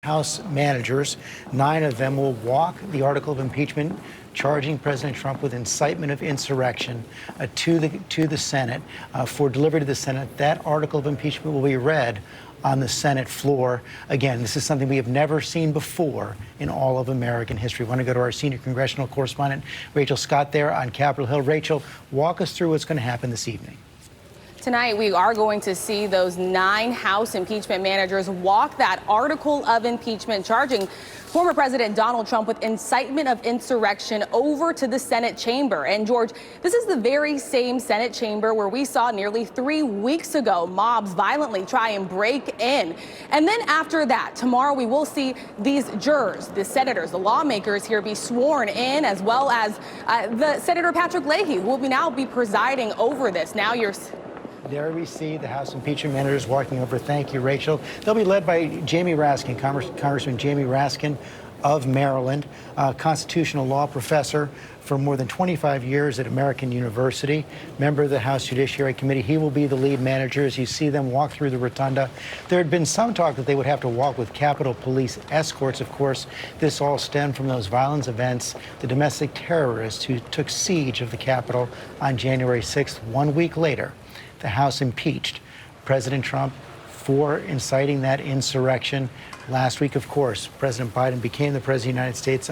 House managers. 9 of them will walk the article of impeachment charging President Trump with incitement of insurrection to the Senate for delivery to the Senate. That article of impeachment will be read on the Senate floor. Again, this is something we have never seen before in all of American history. We want to go to our senior congressional correspondent, Rachel Scott, there on Capitol Hill. Rachel, walk us through what's going to happen this evening. Tonight, we are going to see those 9 House impeachment managers walk that article of impeachment charging former President Donald Trump with incitement of insurrection over to the Senate chamber. And George, this is the very same Senate chamber where we saw nearly 3 weeks ago mobs violently try and break in. And then after that, tomorrow we will see these jurors, the senators, the lawmakers here be sworn in, as well as the Senator Patrick Leahy, who will now be presiding over this. Now There we see the House impeachment managers walking over. Thank you, Rachel. They'll be led by Jamie Raskin, Congressman Jamie Raskin of Maryland, constitutional law professor for more than 25 years at American University, member of the House Judiciary Committee. He will be the lead manager as you see them walk through the rotunda. There had been some talk that they would have to walk with Capitol Police escorts. Of course, this all stemmed from those violence events, the domestic terrorists who took siege of the Capitol on January 6th. 1 week later, the House impeached President Trump for inciting that insurrection. Last week, of course, President Biden became the President of the United States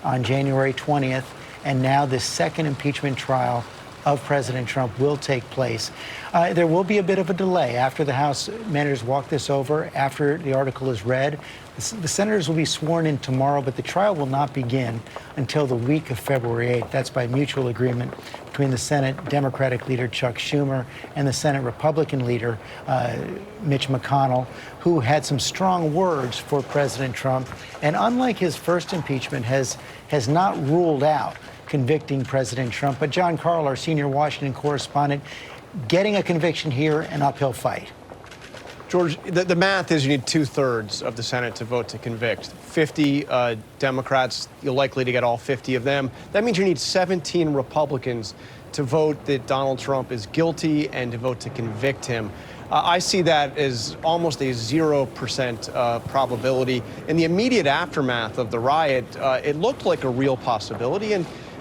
on January 20th, and now this second impeachment trial of President Trump will take place. There will be a bit of a delay after the House managers walk this over, after the article is read. The senators will be sworn in tomorrow, but the trial will not begin until the week of February 8th. That's by mutual agreement between the Senate Democratic leader Chuck Schumer and the Senate Republican leader Mitch McConnell, who had some strong words for President Trump. And unlike his first impeachment, has not ruled out convicting President Trump. But John Carl, our senior Washington correspondent, getting a conviction here, an uphill fight. George, the math is you need 2/3 of the Senate to vote to convict. 50 Democrats, you're likely to get all 50 of them. That means you need 17 Republicans to vote that Donald Trump is guilty and to vote to convict him. I see that as almost a 0% probability. In the immediate aftermath of the riot, it looked like a real possibility.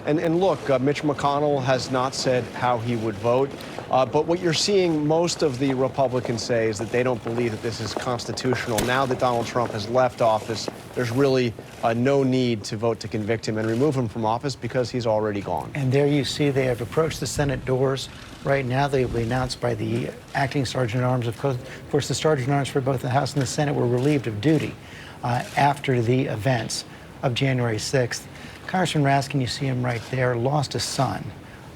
And look, Mitch McConnell has not said how he would vote. But what you're seeing most of the Republicans say is that they don't believe that this is constitutional. Now that Donald Trump has left office, there's really no need to vote to convict him and remove him from office because he's already gone. And there you see they have approached the Senate doors. Right now, they will be announced by the acting Sergeant at Arms. Of course, the Sergeant at Arms for both the House and the Senate were relieved of duty after the events of January 6th. Congressman Raskin, you see him right there, lost a son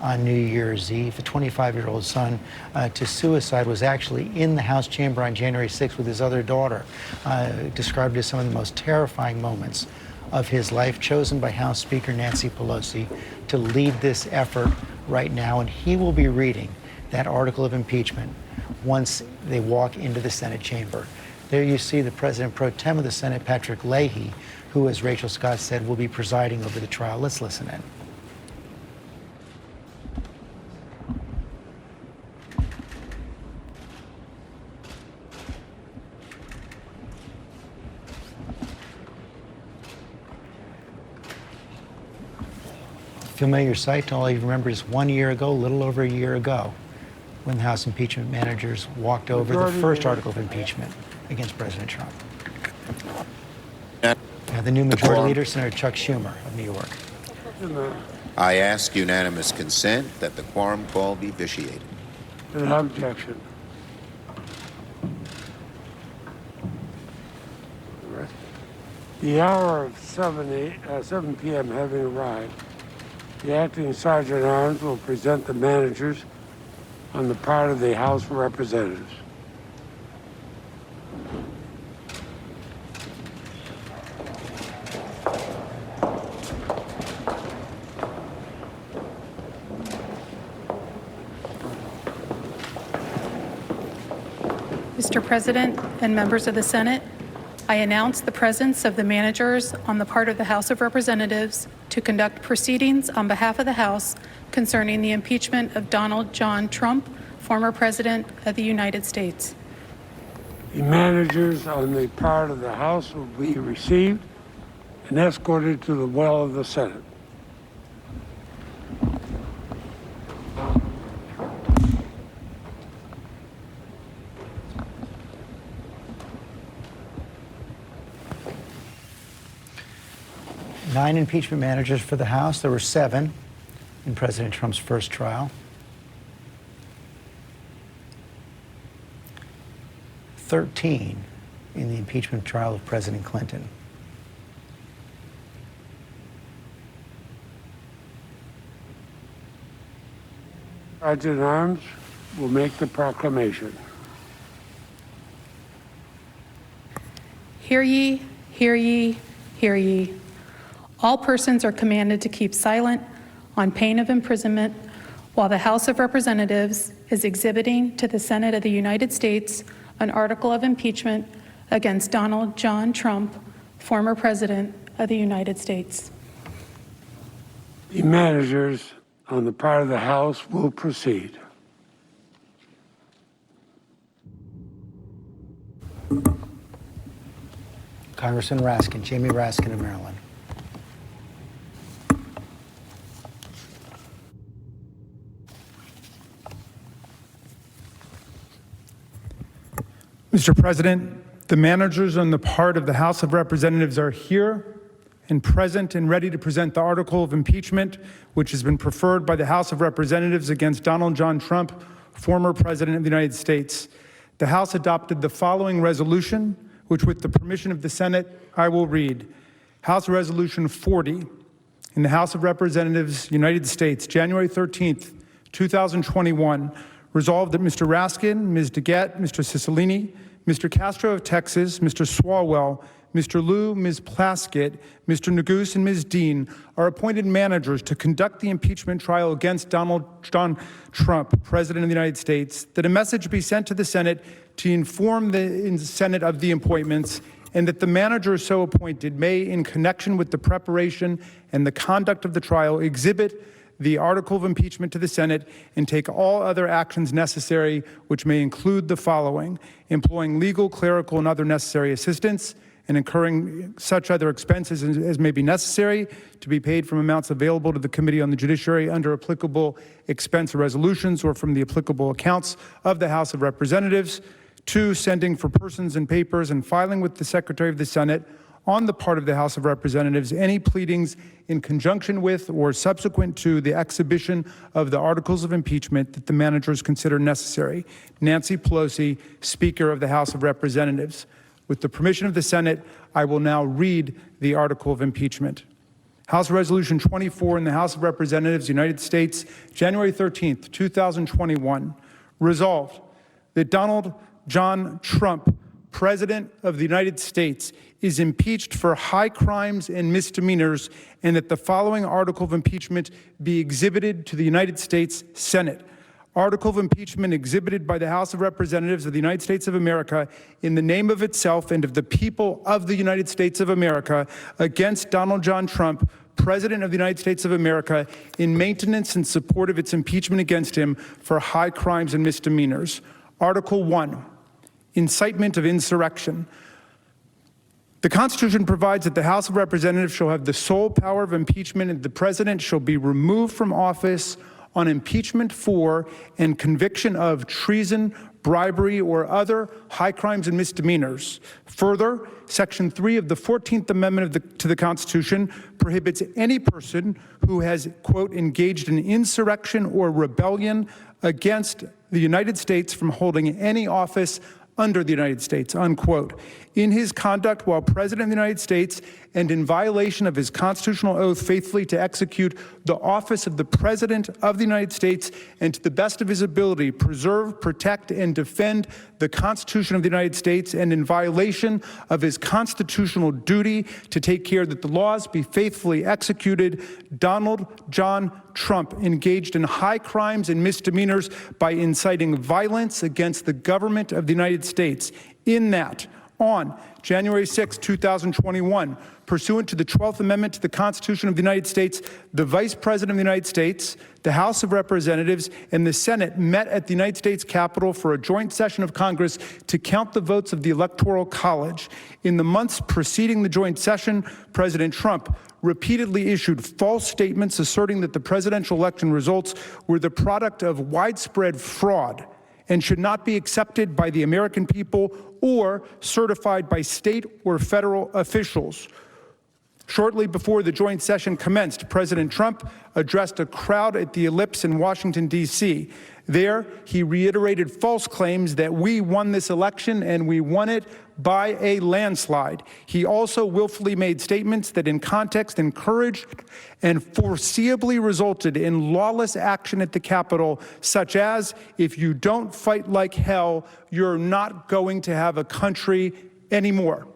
on New Year's Eve. A 25-year-old son to suicide, was actually in the House chamber on January 6th with his other daughter. Described as some of the most terrifying moments of his life, chosen by House Speaker Nancy Pelosi to lead this effort right now. And he will be reading that article of impeachment once they walk into the Senate chamber. There you see the President pro tem of the Senate, Patrick Leahy, who, as Rachel Scott said, will be presiding over the trial. Let's listen in. Familiar sight to all you remember just 1 year ago, a little over a year ago, when the House impeachment managers walked over the first article of impeachment against President Trump. The new majority leader, Senator Chuck Schumer of New York. I ask unanimous consent that the quorum call be vitiated. An objection. The hour of 7 p.m. having arrived, the acting Sergeant at Arms will present the managers on the part of the House of Representatives. Mr. President and members of the Senate, I announce the presence of the managers on the part of the House of Representatives to conduct proceedings on behalf of the House concerning the impeachment of Donald John Trump, former President of the United States. The managers on the part of the House will be received and escorted to the well of the Senate. Nine impeachment managers for the House. There were 7 in President Trump's first trial. 13 in the impeachment trial of President Clinton. Sergeant at Arms will make the proclamation. Hear ye, hear ye, hear ye. All persons are commanded to keep silent on pain of imprisonment while the House of Representatives is exhibiting to the Senate of the United States an article of impeachment against Donald John Trump, former President of the United States. The managers on the part of the House will proceed. Congressman Raskin, Jamie Raskin of Maryland. Mr. President, the managers on the part of the House of Representatives are here and present and ready to present the article of impeachment, which has been preferred by the House of Representatives against Donald John Trump, former President of the United States. The House adopted the following resolution, which with the permission of the Senate, I will read. House Resolution 40 in the House of Representatives, United States, January 13th, 2021, resolved that Mr. Raskin, Ms. DeGette, Mr. Cicilline, Mr. Castro of Texas, Mr. Swalwell, Mr. Liu, Ms. Plaskett, Mr. Neguse, and Ms. Dean are appointed managers to conduct the impeachment trial against Donald John Trump, President of the United States, that a message be sent to the Senate to inform the Senate of the appointments, and that the manager so appointed may, in connection with the preparation and the conduct of the trial, exhibit the article of impeachment to the Senate and take all other actions necessary, which may include the following: employing legal, clerical, and other necessary assistance, and incurring such other expenses as may be necessary to be paid from amounts available to the Committee on the Judiciary under applicable expense resolutions or from the applicable accounts of the House of Representatives. 2, sending for persons and papers and filing with the Secretary of the Senate on the part of the House of Representatives any pleadings in conjunction with or subsequent to the exhibition of the articles of impeachment that the managers consider necessary. Nancy Pelosi, Speaker of the House of Representatives. With the permission of the Senate, I will now read the article of impeachment. House Resolution 24 in the House of Representatives, United States, January 13th, 2021. Resolved that Donald John Trump, President of the United States, is impeached for high crimes and misdemeanors, and that the following article of impeachment be exhibited to the United States Senate. Article of impeachment exhibited by the House of Representatives of the United States of America in the name of itself and of the people of the United States of America against Donald John Trump, President of the United States of America, in maintenance and support of its impeachment against him for high crimes and misdemeanors. Article 1, incitement of insurrection. The Constitution provides that the House of Representatives shall have the sole power of impeachment, and the President shall be removed from office on impeachment for and conviction of treason, bribery, or other high crimes and misdemeanors. Further, Section 3 of the 14th Amendment to the Constitution prohibits any person who has, quote, engaged in insurrection or rebellion against the United States from holding any office under the United States, unquote. In his conduct while President of the United States and in violation of his constitutional oath faithfully to execute the office of the President of the United States and to the best of his ability preserve, protect, and defend the Constitution of the United States, and in violation of his constitutional duty to take care that the laws be faithfully executed, Donald John Trump engaged in high crimes and misdemeanors by inciting violence against the government of the United States. In that, On January 6, 2021, pursuant to the 12th Amendment to the Constitution of the United States, the Vice President of the United States, the House of Representatives, and the Senate met at the United States Capitol for a joint session of Congress to count the votes of the Electoral College. In the months preceding the joint session, President Trump repeatedly issued false statements asserting that the presidential election results were the product of widespread fraud and should not be accepted by the American people or certified by state or federal officials. Shortly before the joint session commenced, President Trump addressed a crowd at the Ellipse in Washington, D.C. There, he reiterated false claims that we won this election and we won it by a landslide. He also willfully made statements that in context encouraged and foreseeably resulted in lawless action at the Capitol, such as, if you don't fight like hell, you're not going to have a country anymore.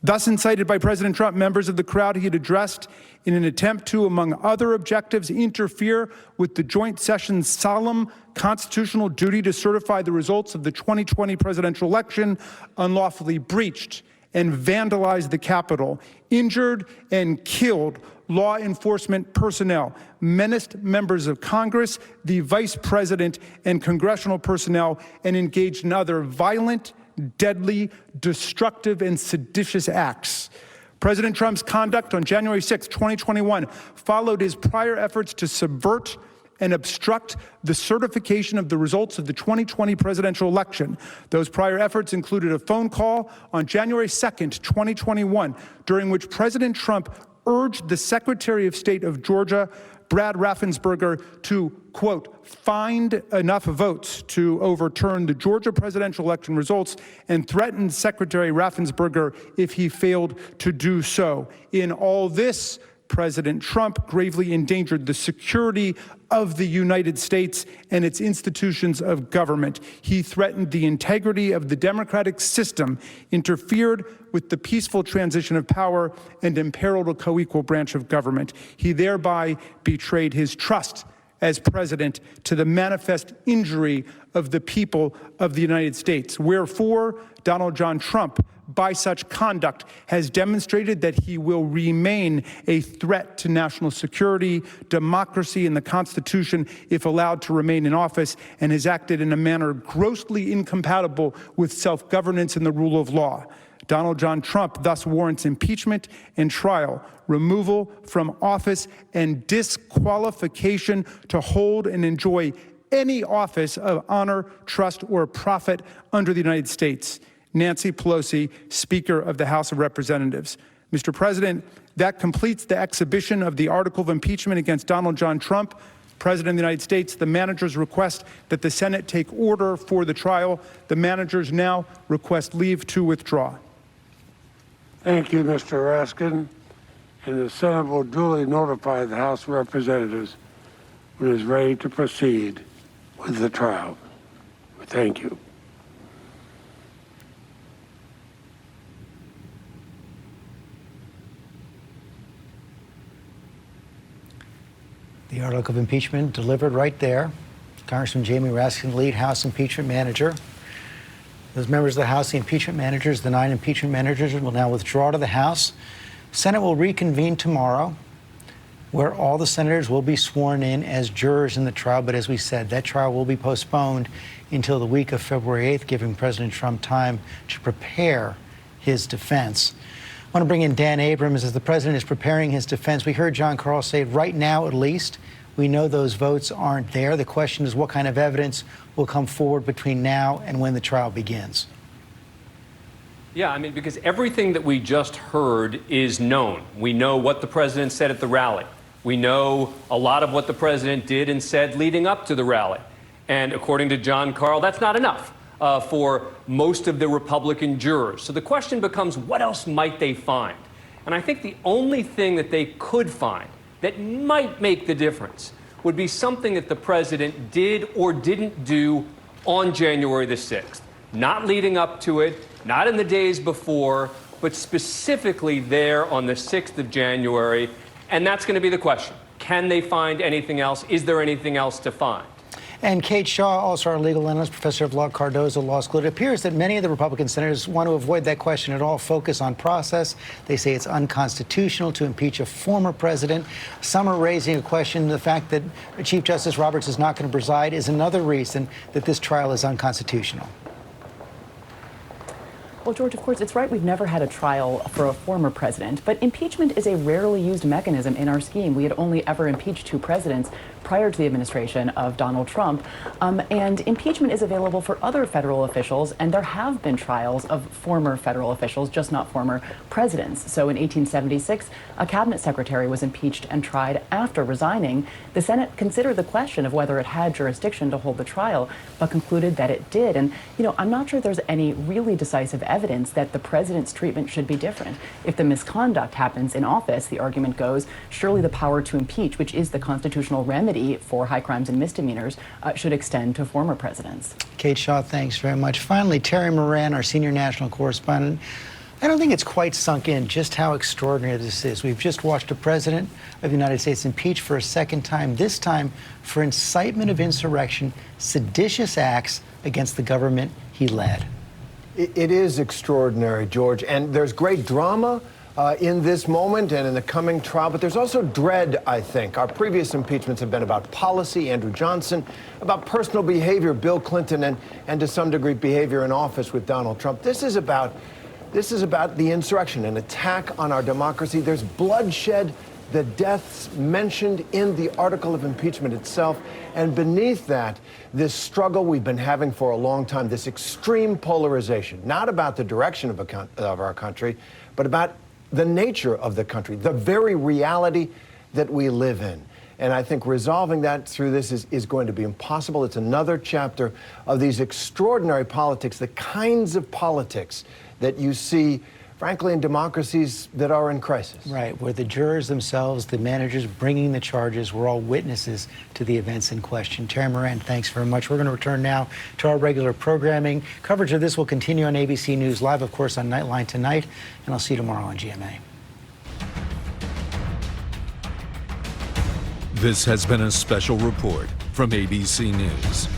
Thus incited by President Trump, members of the crowd he had addressed in an attempt to, among other objectives, interfere with the joint session's solemn constitutional duty to certify the results of the 2020 presidential election, unlawfully breached and vandalized the Capitol, injured and killed law enforcement personnel, menaced members of Congress, the Vice President, and congressional personnel, and engaged in other violent, deadly, destructive, and seditious acts. President Trump's conduct on January 6, 2021 followed his prior efforts to subvert and obstruct the certification of the results of the 2020 presidential election. Those prior efforts included a phone call on January 2nd, 2021, during which President Trump urged the Secretary of State of Georgia, Brad Raffensperger, to, quote, find enough votes to overturn the Georgia presidential election results, and threatened Secretary Raffensperger if he failed to do so. In all this, President Trump gravely endangered the security of the United States and its institutions of government. He threatened the integrity of the democratic system, interfered with the peaceful transition of power, and imperiled a co-equal branch of government. He thereby betrayed his trust as president to the manifest injury of the people of the United States. Wherefore, Donald John Trump, by such conduct, has demonstrated that he will remain a threat to national security, democracy, and the Constitution if allowed to remain in office, and has acted in a manner grossly incompatible with self-governance and the rule of law. Donald John Trump thus warrants impeachment and trial, removal from office, and disqualification to hold and enjoy any office of honor, trust, or profit under the United States. Nancy Pelosi, Speaker of the House of Representatives. Mr. President, that completes the exhibition of the article of impeachment against Donald John Trump, President of the United States. The managers request that the Senate take order for the trial. The managers now request leave to withdraw. Thank you, Mr. Raskin. And the Senate will duly notify the House of Representatives when it is ready to proceed with the trial. Thank you. The article of impeachment delivered right there. Congressman Jamie Raskin, lead House impeachment manager. Those members of the House, the impeachment managers, the 9 impeachment managers, will now withdraw to the House. Senate will reconvene tomorrow, where all the senators will be sworn in as jurors in the trial. But as we said, that trial will be postponed until the week of February 8th, giving President Trump time to prepare his defense. I want to bring in Dan Abrams as the president is preparing his defense. We heard John Carl say right now, at least, we know those votes aren't there. The question is what kind of evidence will come forward between now and when the trial begins. Yeah, I mean, because everything that we just heard is known. We know what the president said at the rally. We know a lot of what the president did and said leading up to the rally. And according to John Carl, that's not enough for most of the Republican jurors. So the question becomes, what else might they find? And I think the only thing that they could find that might make the difference would be something that the president did or didn't do on January the 6th. Not leading up to it, not in the days before, but specifically there on the 6th of January. And that's going to be the question. Can they find anything else? Is there anything else to find? And Kate Shaw, also our legal analyst, professor of law at Cardozo Law School. It appears that many of the Republican senators want to avoid that question at all, focus on process. They say it's unconstitutional to impeach a former president. Some are raising a question. The fact that Chief Justice Roberts is not going to preside is another reason that this trial is unconstitutional. Well, George, of course, it's right. We've never had a trial for a former president, but impeachment is a rarely used mechanism in our scheme. We had only ever impeached 2 presidents prior to the administration of Donald Trump. And impeachment is available for other federal officials, and there have been trials of former federal officials, just not former presidents. So in 1876, a cabinet secretary was impeached and tried after resigning. The Senate considered the question of whether it had jurisdiction to hold the trial, but concluded that it did. And, I'm not sure there's any really decisive evidence that the president's treatment should be different. If the misconduct happens in office, the argument goes, surely the power to impeach, which is the constitutional remedy for high crimes and misdemeanors, should extend to former presidents. Kate Shaw, thanks very much. Finally, Terry Moran, our senior national correspondent. I don't think it's quite sunk in just how extraordinary this is. We've just watched a president of the United States impeached for a second time, this time for incitement of insurrection, seditious acts against the government he led. It is extraordinary, George, and there's great drama in this moment and in the coming trial, but there's also dread, I think. Our previous impeachments have been about policy, Andrew Johnson, about personal behavior, Bill Clinton, and to some degree behavior in office with Donald Trump. This is about the insurrection, an attack on our democracy. There's bloodshed, the deaths mentioned in the article of impeachment itself, and beneath that, this struggle we've been having for a long time, this extreme polarization, not about the direction of our country, but about the nature of the country, the very reality that we live in. And I think resolving that through this is going to be impossible. It's another chapter of these extraordinary politics, the kinds of politics that you see, frankly, in democracies that are in crisis. Right, where the jurors themselves, the managers bringing the charges, were all witnesses to the events in question. Terry Moran, thanks very much. We're going to return now to our regular programming. Coverage of this will continue on ABC News Live, of course, on Nightline tonight, and I'll see you tomorrow on GMA. This has been a special report from ABC News.